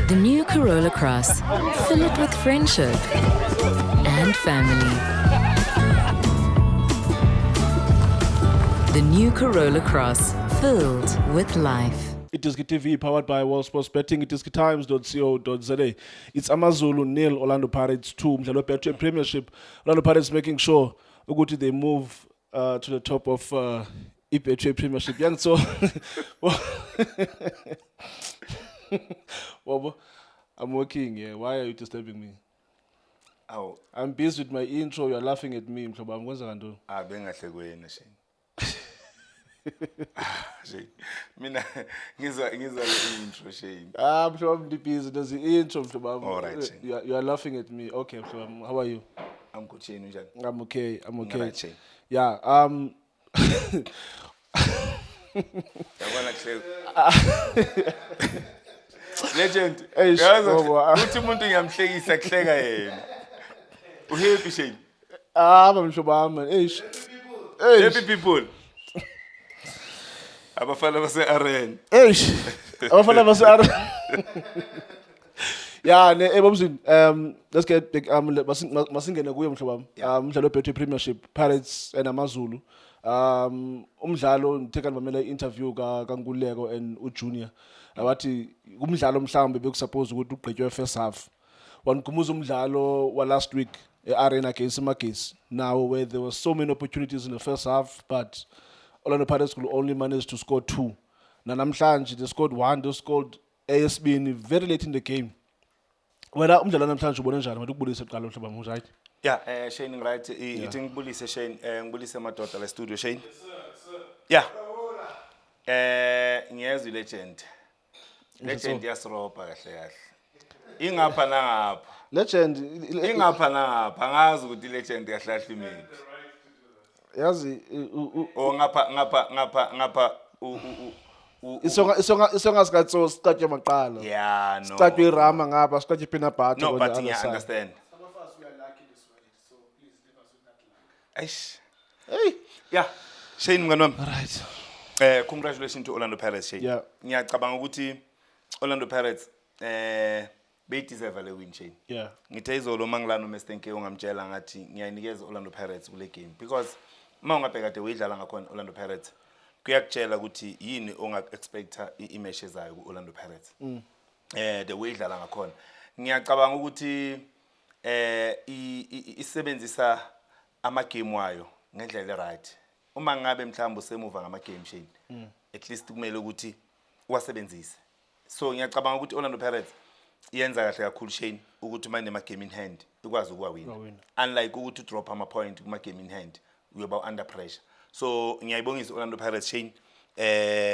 The new Corolla Cross. Fill it with friendship and family. The new Corolla Cross. Filled with life. It is TV powered by World Sports Betting. It is times.co.za. It's Amazulu nil, Orlando Pirates 2. Mdlalo Betway Premiership. Orlando Pirates making sure ukuthi they move to the top of Betway Premiership. Young so, Bobo, I'm working here. Why are you disturbing me? Oh, I'm busy with my intro. You're laughing at me. Mhlobo wami, kwenza kanti? bengahle kuwena Shane. Shane. Mina ngizwa le intro Shane. Mhlobo wami, busy. There's the intro, mhlobo wami. All right, Shane. You are laughing at me. Okay, mhlobo wami, how are you? I'm good Shane unjani? I'm okay. I'm okay. Alright, Shane. Yeah. Yabona kuhle. Legend. Eish, Yazi bobo, uthi umuntu ngiyamhlekisa kuhleka yena. Uhappy Shane. Mhlobo wami, man. Eish. Happy people. Abafana base Arena. Eish. Abafana base Yeah, Bobzin, let's get big. Masingene kuye mhlobo wami. Umdlalo Betway Premiership, Pirates and Amazulu. Umdlalo ngitheka ngibamela interview kaNkululeko and uJunior. Abathi umdlalo mhlawumbe bekusuppose ukuthi ugqitywe first half. Wanigumuza umdlalo wa last week eArena against Magesi. Now where there were so many opportunities in the first half, but Orlando Pirates could only manage to score 2. Namhlanje they scored 1, they scored ASB very late in the game. Wena umdlalo namhlanje ubone njani manje ukubulisa eqala mhlobo wami, right? Yeah, Shane right. Ithi ngibulise Shane, ngibulise amadoda la studio Shane. Yeah. Ngiyezwe legend. Legend yasiropa kahle kahle. Ingapha nangapha. Legend Ingapha nangapha angazi ukuthi legend kahle kahle imini. yazi O ngapha isonga sikatso siqatye maqala. yeah no. Siqatye irama ngapha, siqatye peanut butter. No, on but the I other side. understand. Some of us, we are lucky this way, so please leave us with that luck. Eish. Hey. Yeah. Shane mngani wami. Right. Congratulations to Orlando Pirates Shane. Yeah. Ngiyacabanga ukuthi Orlando Pirates they deserve le win Shane. Yeah. Ngithe izolo mangilana uMstenke ungamtshela ngathi ngiyanikeza Orlando Pirates kule game because mawungabheka de uyidlala ngakhona Orlando Pirates kuyakutshela ukuthi yini onga-expecta i-match ezayo ku-Orlando Pirates. The way idlala ngakhona ngiyacabanga ukuthi isebenzisa ama-game wayo ngendlela right. Uma ngabe mhlawumbe usemuva ngama-game Shane, at least kumele ukuthi uwasebenzise. So ngiyacabanga ukuthi Orlando Pirates yenza kahle kakhulu Shane ukuthi manje ama-game in hand ikwazi ukuwawina. Unlike ukuthi drop ama-point kuma-game in hand uyoba under pressure. So ngiyayibongisa Orlando Pirates Shane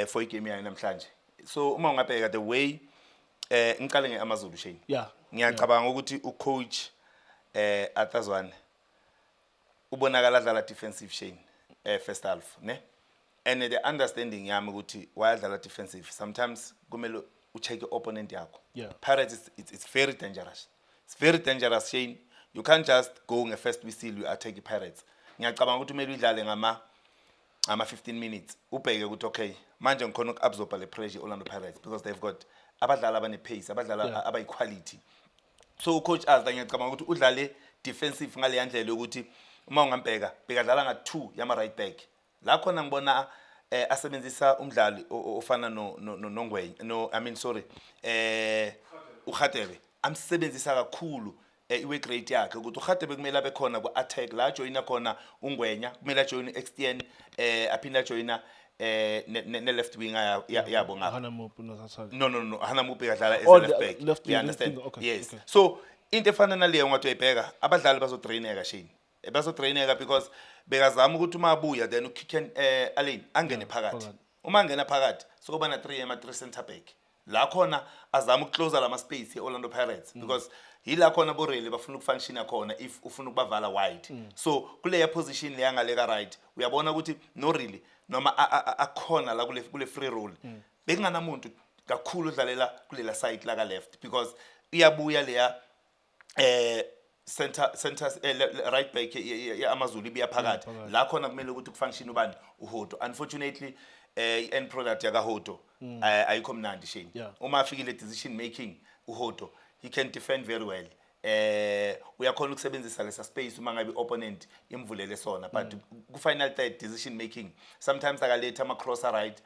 for igame yayo namhlanje. So uma ungabheka the way ngiqale ngeAmazulu Shane. Yeah. Ngiyacabanga ukuthi ucoach Atazwane ubonakala dlala defensive Shane first half ne. And the understanding yami ukuthi wayadlala defensive sometimes kumele ucheck opponent yakho. Yeah. Pirates it's very dangerous. It's very dangerous Shane. You can't just go nge first whistle you attack Pirates. Ngiyacabanga ukuthi kumele udlale ngama 15 minutes ubheke ukuthi okay manje ngikhona ukuabsorba le pressure Orlando Pirates because they've got abadlali abane pace abadlali abayi quality. So coach Azda ngiyacabanga ukuthi udlale defensive ngale yandlela ukuthi uma ungambheka bekadlala nga 2 yama right back la khona ngibona asebenzisa umdlali ofana noNgwenya no I mean sorry uKhatebe amsebenzisa kakhulu iwork rate yakhe ukuthi uKhatebe kumele abe khona ku attack la joina khona uNgwenya kumele join extend aphinda joina ne left winger yabo ngapha no hana mupi kadlala as left back you understand yes okay. So into efana naleyo ngathi uyibheka abadlali bazotraineka Shane bazotraineka because bekazama ukuthi uma abuya then ukick Allen angene phakathi uma angena phakathi so kuba na 3 center back la khona azama ukuclose lama space eOrlando Pirates because yila khona borele bafuna ukufunction khona if ufuna ukubavala wide. So kule position le yangaleka right uyabona ukuthi no really noma akhona la kule free roll bekungana umuntu kakhulu udlalela kulela side la ka left because iyabuya leya center right back yaAmazulu ibiya phakathi la khona kumele ukuthi kufunction ubani uHoto. Unfortunately end product yaka Hoto ayikho mnandi Shane. Uma afikile decision making uHoto, he can defend very well. Uyakhona ukusebenzisa lesa space uma ngabe opponent imvulele sona, but ku final third decision making sometimes akaletha ama crosser right,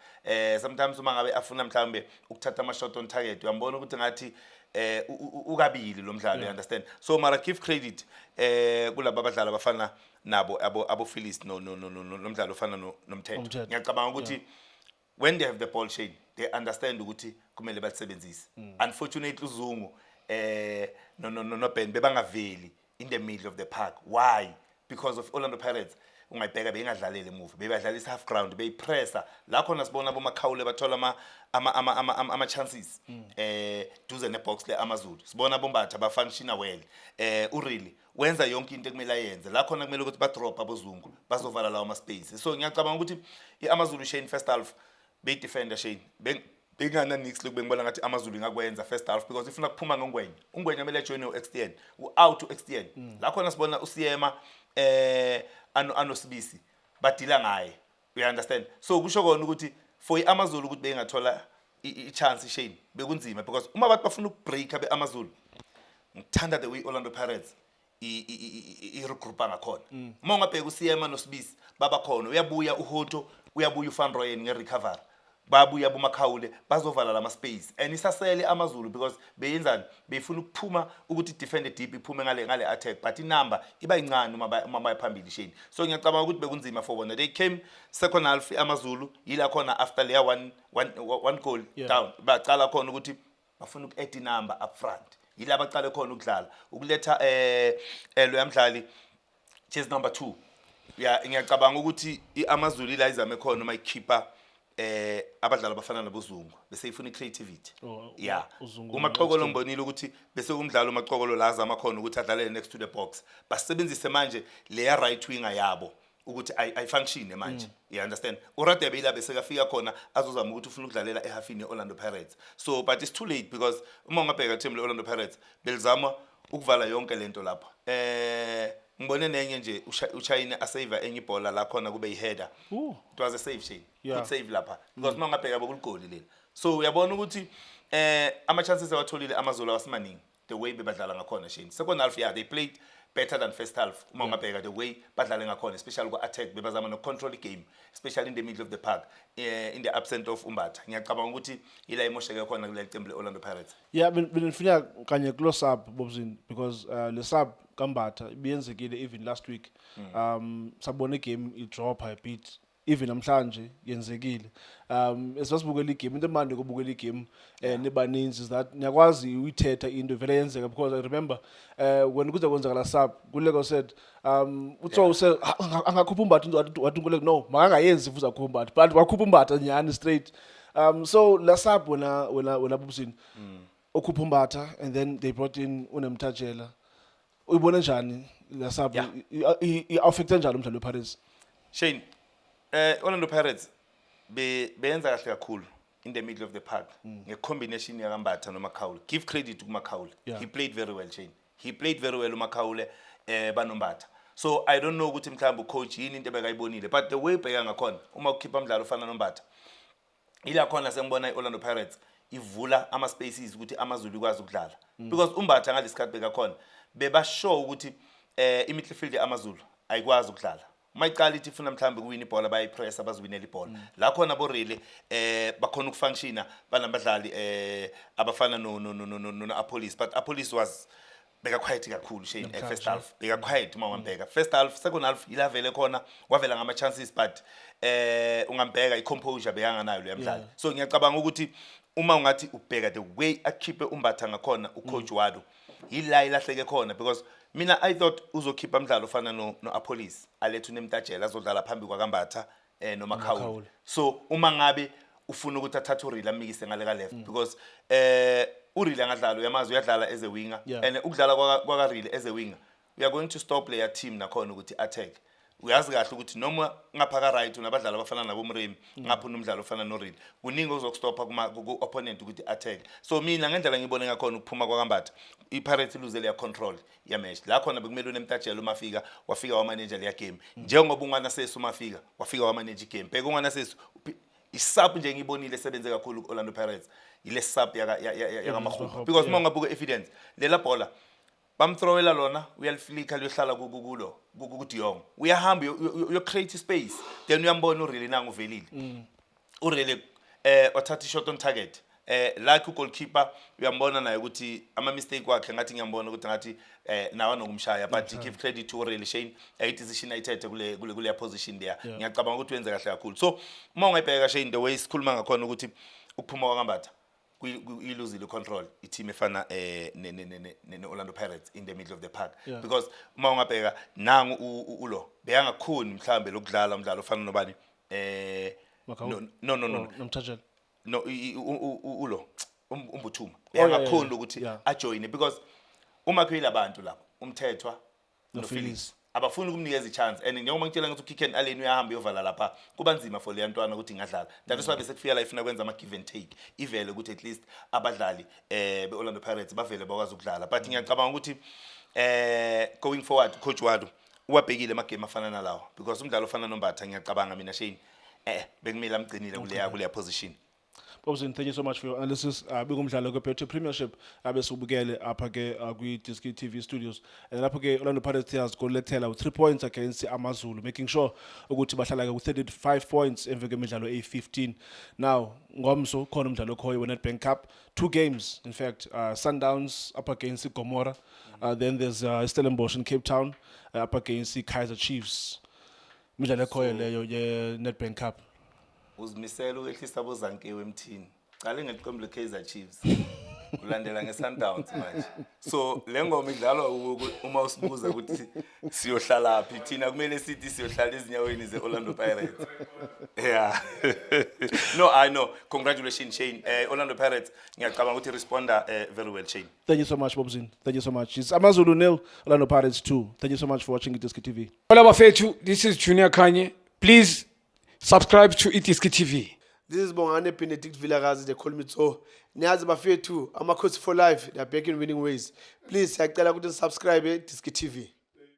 sometimes uma ngabe afuna mhlambe ukuthatha ama shot on target uyambona ukuthi ngathi ukabili lo mdlalo, you understand. So mara give credit kulabo abadlali abafana nabo abo Phillies no mdlalo ofana noMthetho. Ngiyacabanga ukuthi when they have the ball Shane, they understand ukuthi kumele balisebenzise. Unfortunately uZungu no Ben bebangaveli in the middle of the park. Why? Because of Orlando Pirates ungayibheka bengadlalele move, bebadlalisa half ground, beyipressa la khona sibona boMakhawule bathola ama chances duze nebox le AmaZulu. Sibona boMbatha ba functiona well. Ureally wenza yonke into ekumele ayenze la khona kumele ukuthi ba drop abozungu bazovala lawo ama space. So ngiyacabanga ukuthi iAmaZulu Shane first half be defender Shane bengana nix lokube ngibona ngathi AmaZulu ingakwenza first half because ifuna kuphuma ngongwenya kumele join uXTN out to XTN la khona sibona uSiyema anosibisi badila ngaye, you understand. So kusho kona ukuthi for iAmaZulu ukuthi bengathola ichance Shane bekunzima because uma abantu bafuna ukubreak beAmaZulu ngithanda the way Orlando Pirates regroupa ngakhona. Uma ungabheka uSiyema noSibisi baba khona, uyabuya uHoto, uyabuya uVan Rooyen ngerecovery, babuya boMakhawule bazovala lama space and isasele AmaZulu because beyenzani befuna ukuphuma ukuthi defend deep iphume ngale attack but inumber iba incane uma bayiphambili Shane. So ngiyacabanga ukuthi bekunzima for bona. They came second half AmaZulu yila khona after layer one goal down baqala khona ukuthi bafuna uku-add inumber up front, yila baqale khona ukudlala ukuletha lo yamdlali chase number 2. Ngiyacabanga ukuthi iAmaZulu ila izame khona uma ikhipha abadlali abafana nabozungu bese ifuna creativity. UMaqokolo ngibonile ukuthi bese umdlalo uMaqokolo la azama khona ukuthi adlalele next to the box, basebenzise manje leya right winger yabo ukuthi ay function manje, you understand. uRadebe ila bese kafika khona azozama ukuthi ufuna ukudlalela ehafini yeOrlando Pirates. So but it's too late because uma ungabheka team leOrlando Pirates belizama ukuvala yonke lento lapha. Ngibone nenye nje uChina asave enye ibhola la khona kube iheader. It was a save Shane. Good save lapha because uma ngabheka bokuligoli lela. So uyabona ukuthi ama chances awatholile AmaZulu awasimaningi the way bebadlala ngakhona Shane. Second half they played better than first half. Uma ngabheka the way badlala ngakhona especially ku attack bebazama no control the game especially in the middle of the park in the absence of Umbatha. Ngiyacabanga ukuthi ila emosheke khona kule qembu leOrlando Pirates. Benifuna kanye close up Bobzin because le sub Kambatha biyenzekile even last week. Sabona igame idrop a bit even namhlanje yenzekile. Esasibukela igame into emandi kubukela igame nebaninzi is that niyakwazi uyithetha into vele yenzeka because I remember when kuze kwenzakala sub Kuleko said utho said angakhupha Umbatha wathi Kuleko no makangayenzi futhi akhupha Umbatha but wakhupha Umbatha nyani straight. So la sub wena Bobzin okhupha Umbatha and then they brought in uNemtajela. Uyibona njani la sub i-affect njani umdlalo wePirates? Shane, Orlando Pirates beyenza kahle kakhulu in the middle of the park ngecombination yakambatha noMakhawule. Give credit to Makhawule. He played very well Shane. He played very well uMakhawule banombatha. So I don't know ukuthi mhlawumbe coach yini into ebekayibonile but the way bheka ngakhona uma ukhipha umdlalo ofana noMbatha ila khona sengibona iOrlando Pirates ivula ama spaces ukuthi AmaZulu ikwazi ukudlala because uMbatha ngalesikhathi beka khona beba show ukuthi imidfield yaAmaZulu ayikwazi ukudlala. Mayiqala ithi ifuna mhlambe kuwina ibhola bayipress abaziwinela ibhola la khona borile bakhona ukufunctiona banabadlali abafana no Apolis but Apolis was beka quiet kakhulu Shane first half beka quiet uma ungambheka first half. Second half ilavele khona wavela ngama chances but ungambheka icomposure beyanga nayo lo yamdlali. So ngiyacabanga ukuthi uma ungathi ubheka the way akhiphe Umbatha ngakhona ucoach wado yila ilahleke khona because mina I thought uzokhipha umdlalo ofana no Apolis alethu Nemtajela azodlala phambi kwaKambatha noMakhawule. So uma ngabe ufuna ukuthi athathe uReal amikise ngale ka left because uReal angadlala uyamazi uyadlala as a winger and ukudlala kwaKaReal as a winger we are going to stop player team nakhona ukuthi attack. Uyazi kahle ukuthi noma ngapha ka right unabadlali abafana naboMremi ngapha umdlalo ofana noReal kuningi ozokustopha ku opponent ukuthi attack. So mina ngendlela ngibone ngakhona ukuphuma kwaKambatha iPirates lose leya control ya match la khona bekumele uNemtajela umafika wafika wa manager leya game njengoba ungana sesu umafika wafika wa manage game bheka ungana sesu isub nje ngibonile esebenze kakhulu Orlando Pirates ile sub yaka Maghupa because uma ungabuka evidence lela bhola bamthrowela lona uyaliflika liyohlala kukulo kuDiong uyahamba you create space then uyambona uReally nangu uvelile uReally othatha shot on target like goalkeeper uyambona naye ukuthi ama mistake wakhe ngathi ngiyambona ukuthi ngathi nawa nokumshaya but give credit to Real Shane decision ayithethe kule position there ngiyacabanga ukuthi wenze kahle kakhulu so uma ungayibheka Shane the way sikhuluma ngakhona ukuthi ukuphuma kwaMbatha uyiluzile control i-team efana ne Orlando Pirates in the middle of the park because uma ungabheka nangu ulo beyangakhoni mhlambe lokudlala umdlalo ofana nobani no Nomthatshela no ulo umbuthuma beyangakhoni ukuthi ajoine because uma kuyila bantu lapho umthethwa no Phillies abafuni ukumnikeza i-chance and njengoba ngitshela ukuthi uKicken Allen uyahamba uyovala lapha kuba nzima for le yantwana ukuthi ingadlala that is why bese kufika la ifuna kwenza ama give and take ivele ukuthi at least abadlali beOrlando Pirates bavele bakwazi ukudlala but ngiyacabanga ukuthi going forward coach Wadu uwabhekile ama game afana nalawo because umdlalo ofana noMbatha ngiyacabanga mina Shane bekumele amgcinile kuleya position. Bobzin, thank you so much for your analysis. Bigumdlalo kweBetway Premiership abesubukele apha ke kwi-Diski TV studios. And lapha ke Orlando Pirates has golethela with 3 points against AmaZulu, making sure ukuthi bahlala ke with 35 points emva kwemidlalo e15. Now, ngomso khona umdlalo khoyo weNedbank Cup, 2 games in fact, Sundowns up against Gomora. Then there's Stellenbosch in Cape Town up against Kaizer Chiefs. Midlalo khoyo leyo yeNedbank Cup. Uzimisela ukwehlisa bozankewe emthini qale ngeqembu leKaizer Chiefs ulandela ngeSundowns manje so lengoma idlalwa uma usibuza ukuthi siyohlala phi thina kumele sithi siyohlala ezinyaweni zeOrlando Pirates yeah no I know congratulations Shane Orlando Pirates ngiyacabanga ukuthi responder very well Shane. Thank you so much Bobzin, thank you so much. It's AmaZulu 0 Orlando Pirates 2. Thank you so much for watching Diski TV. Hola bafethu, this is Junior Kanye. Please subscribe to Diski TV. This is Bongane Benedict Villagazi, they call me so. Niyazi bafethu, Amakhosi for life, they are back in winning ways. Please, siyacela ukuthi subscribe Diski TV.